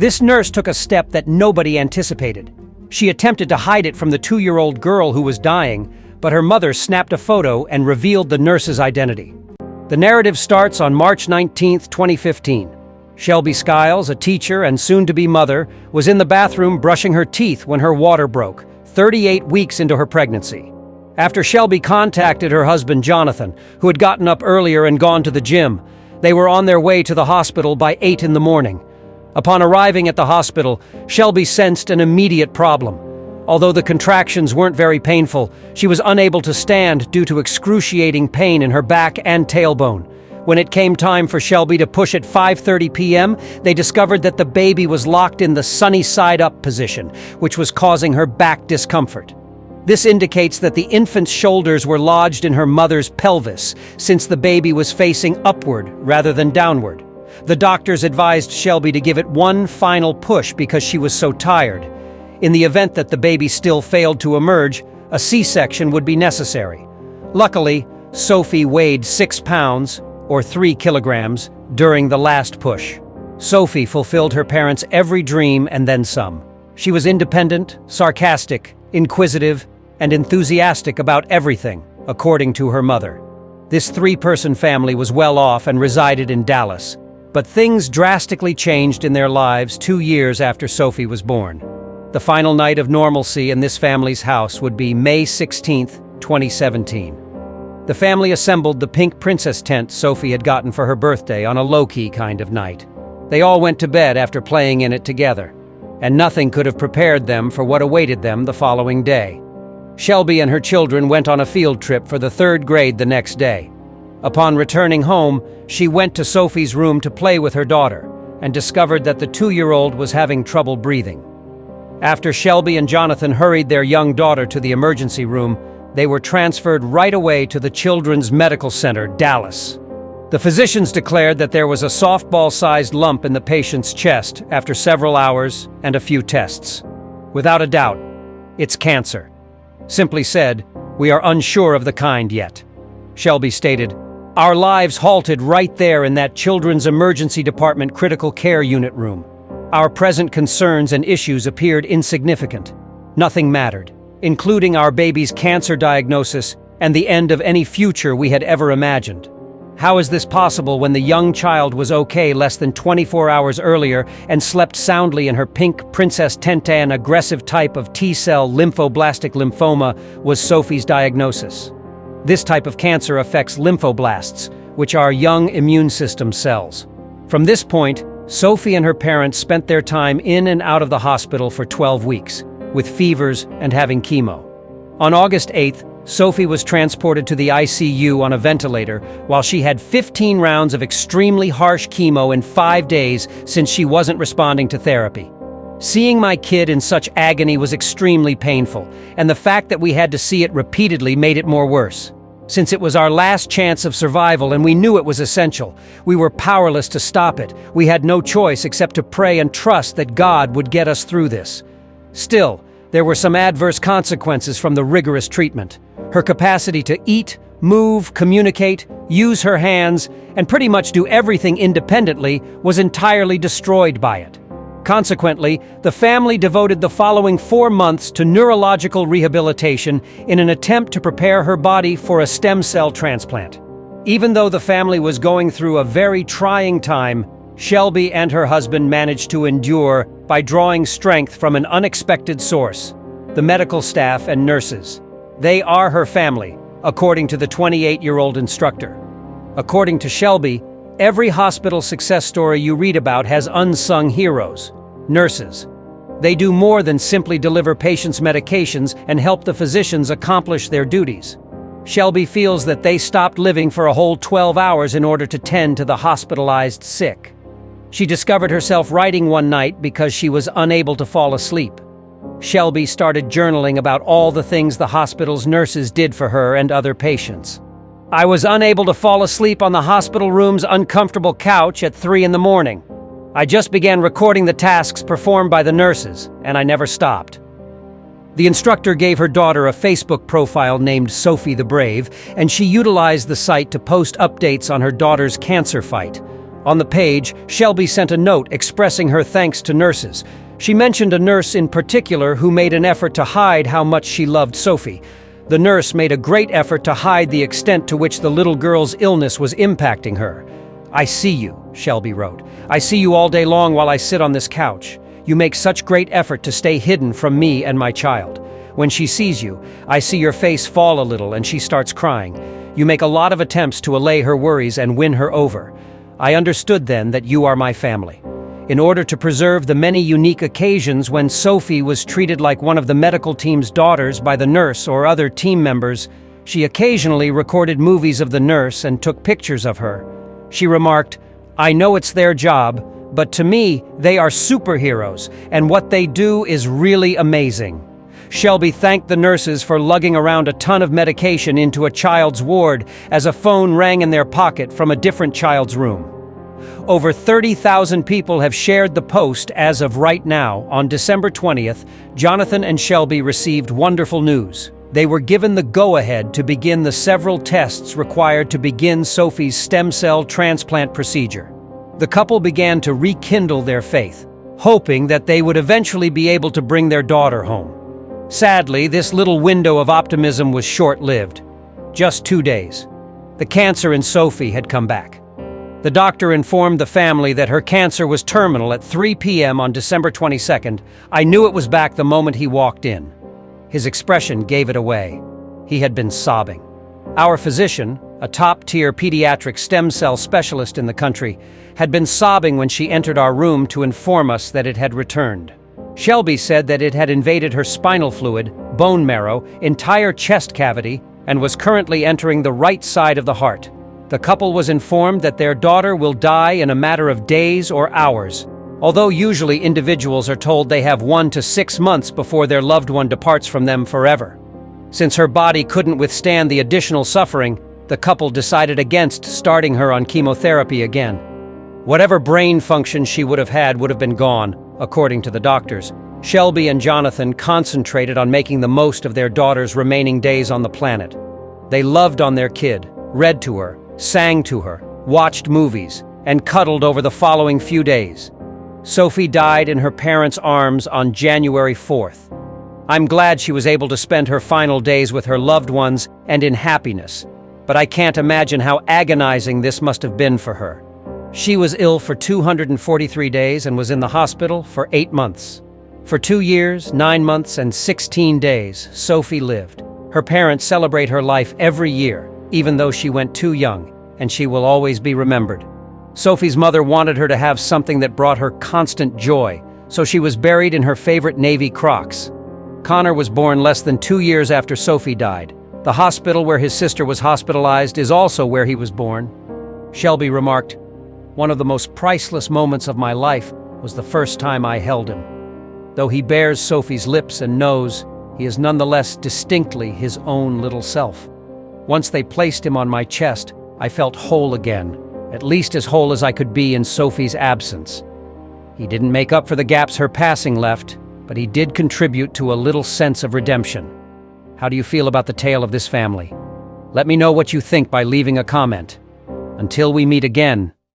This nurse took a step that nobody anticipated. She attempted to hide it from the 2-year-old girl who was dying, but her mother snapped a photo and revealed the nurse's identity. The narrative starts on March 19, 2015. Shelby Skiles, a teacher and soon-to-be mother, was in the bathroom brushing her teeth when her water broke, 38 weeks into her pregnancy. After Shelby contacted her husband Jonathan, who had gotten up earlier and gone to the gym, they were on their way to the hospital by 8 in the morning. Upon arriving at the hospital, Shelby sensed an immediate problem. Although the contractions weren't very painful, she was unable to stand due to excruciating pain in her back and tailbone. When it came time for Shelby to push at 5:30 p.m., they discovered that the baby was locked in the sunny side up position, which was causing her back discomfort. This indicates that the infant's shoulders were lodged in her mother's pelvis, since the baby was facing upward rather than downward. The doctors advised Shelby to give it one final push because she was so tired. In the event that the baby still failed to emerge, a C-section would be necessary. Luckily, Sophie weighed 6 pounds, or 3 kilograms, during the last push. Sophie fulfilled her parents' every dream and then some. She was independent, sarcastic, inquisitive, and enthusiastic about everything, according to her mother. This 3-person family was well off and resided in Dallas, but things drastically changed in their lives 2 years after Sophie was born. The final night of normalcy in this family's house would be May 16, 2017. The family assembled the pink princess tent Sophie had gotten for her birthday on a low-key kind of night. They all went to bed after playing in it together, and nothing could have prepared them for what awaited them the following day. Shelby and her children went on a field trip for the 3rd grade the next day. Upon returning home, she went to Sophie's room to play with her daughter and discovered that the 2-year-old was having trouble breathing. After Shelby and Jonathan hurried their young daughter to the emergency room, they were transferred right away to the Children's Medical Center, Dallas. The physicians declared that there was a softball-sized lump in the patient's chest after several hours and a few tests. Without a doubt, it's cancer. Simply said, we are unsure of the kind yet. Shelby stated, "Our lives halted right there in that Children's Emergency Department critical care unit room. Our present concerns and issues appeared insignificant. Nothing mattered, including our baby's cancer diagnosis and the end of any future we had ever imagined. How is this possible when the young child was okay less than 24 hours earlier and slept soundly in her pink princess tent? An aggressive type of T-cell lymphoblastic lymphoma was Sophie's diagnosis. This type of cancer affects lymphoblasts, which are young immune system cells. From this point, Sophie and her parents spent their time in and out of the hospital for 12 weeks, with fevers and having chemo. On August 8th, Sophie was transported to the ICU on a ventilator while she had 15 rounds of extremely harsh chemo in 5 days since she wasn't responding to therapy. Seeing my kid in such agony was extremely painful, and the fact that we had to see it repeatedly made it more worse. Since it was our last chance of survival and we knew it was essential, we were powerless to stop it. We had no choice except to pray and trust that God would get us through this. Still, there were some adverse consequences from the rigorous treatment. Her capacity to eat, move, communicate, use her hands, and pretty much do everything independently was entirely destroyed by it. Consequently, the family devoted the following 4 months to neurological rehabilitation in an attempt to prepare her body for a stem cell transplant. Even though the family was going through a very trying time, Shelby and her husband managed to endure by drawing strength from an unexpected source: the medical staff and nurses. They are her family, according to the 28-year-old instructor. According to Shelby, every hospital success story you read about has unsung heroes, nurses. They do more than simply deliver patients' medications and help the physicians accomplish their duties. Shelby feels that they stopped living for a whole 12 hours in order to tend to the hospitalized sick. She discovered herself writing one night because she was unable to fall asleep. Shelby started journaling about all the things the hospital's nurses did for her and other patients. "I was unable to fall asleep on the hospital room's uncomfortable couch at 3 in the morning. I just began recording the tasks performed by the nurses, and I never stopped." The instructor gave her daughter a Facebook profile named Sophie the Brave, and she utilized the site to post updates on her daughter's cancer fight. On the page, Shelby sent a note expressing her thanks to nurses. She mentioned a nurse in particular who made an effort to hide how much she loved Sophie. The nurse made a great effort to hide the extent to which the little girl's illness was impacting her. "I see you," Shelby wrote. "I see you all day long while I sit on this couch. You make such great effort to stay hidden from me and my child. When she sees you, I see your face fall a little and she starts crying. You make a lot of attempts to allay her worries and win her over. I understood then that you are my family." In order to preserve the many unique occasions when Sophie was treated like one of the medical team's daughters by the nurse or other team members, she occasionally recorded movies of the nurse and took pictures of her. She remarked, "I know it's their job, but to me, they are superheroes, and what they do is really amazing." Shelby thanked the nurses for lugging around a ton of medication into a child's ward as a phone rang in their pocket from a different child's room. Over 30,000 people have shared the post as of right now. On December 20th, Jonathan and Shelby received wonderful news. They were given the go-ahead to begin the several tests required to begin Sophie's stem cell transplant procedure. The couple began to rekindle their faith, hoping that they would eventually be able to bring their daughter home. Sadly, this little window of optimism was short-lived. Just 2 days. The cancer in Sophie had come back. The doctor informed the family that her cancer was terminal at 3 p.m. on December 22nd. I knew it was back the moment he walked in. His expression gave it away. He had been sobbing. Our physician, a top-tier pediatric stem cell specialist in the country, had been sobbing when she entered our room to inform us that it had returned. Shelby said that it had invaded her spinal fluid, bone marrow, entire chest cavity, and was currently entering the right side of the heart. The couple was informed that their daughter will die in a matter of days or hours. Although usually individuals are told they have 1 to 6 months before their loved one departs from them forever. Since her body couldn't withstand the additional suffering, the couple decided against starting her on chemotherapy again. Whatever brain function she would have been gone, according to the doctors. Shelby and Jonathan concentrated on making the most of their daughter's remaining days on the planet. They loved on their kid, read to her, sang to her, watched movies, and cuddled over the following few days. Sophie died in her parents' arms on January 4th. I'm glad she was able to spend her final days with her loved ones and in happiness, but I can't imagine how agonizing this must have been for her. She was ill for 243 days and was in the hospital for 8 months. For 2 years, 9 months, and 16 days, Sophie lived. Her parents celebrate her life every year, even though she went too young, and she will always be remembered. Sophie's mother wanted her to have something that brought her constant joy, so she was buried in her favorite Navy Crocs. Connor was born less than 2 years after Sophie died. The hospital where his sister was hospitalized is also where he was born. Shelby remarked, "One of the most priceless moments of my life was the first time I held him. Though he bears Sophie's lips and nose, he is nonetheless distinctly his own little self. Once they placed him on my chest, I felt whole again, at least as whole as I could be in Sophie's absence. He didn't make up for the gaps her passing left, but he did contribute to a little sense of redemption." How do you feel about the tale of this family? Let me know what you think by leaving a comment. Until we meet again,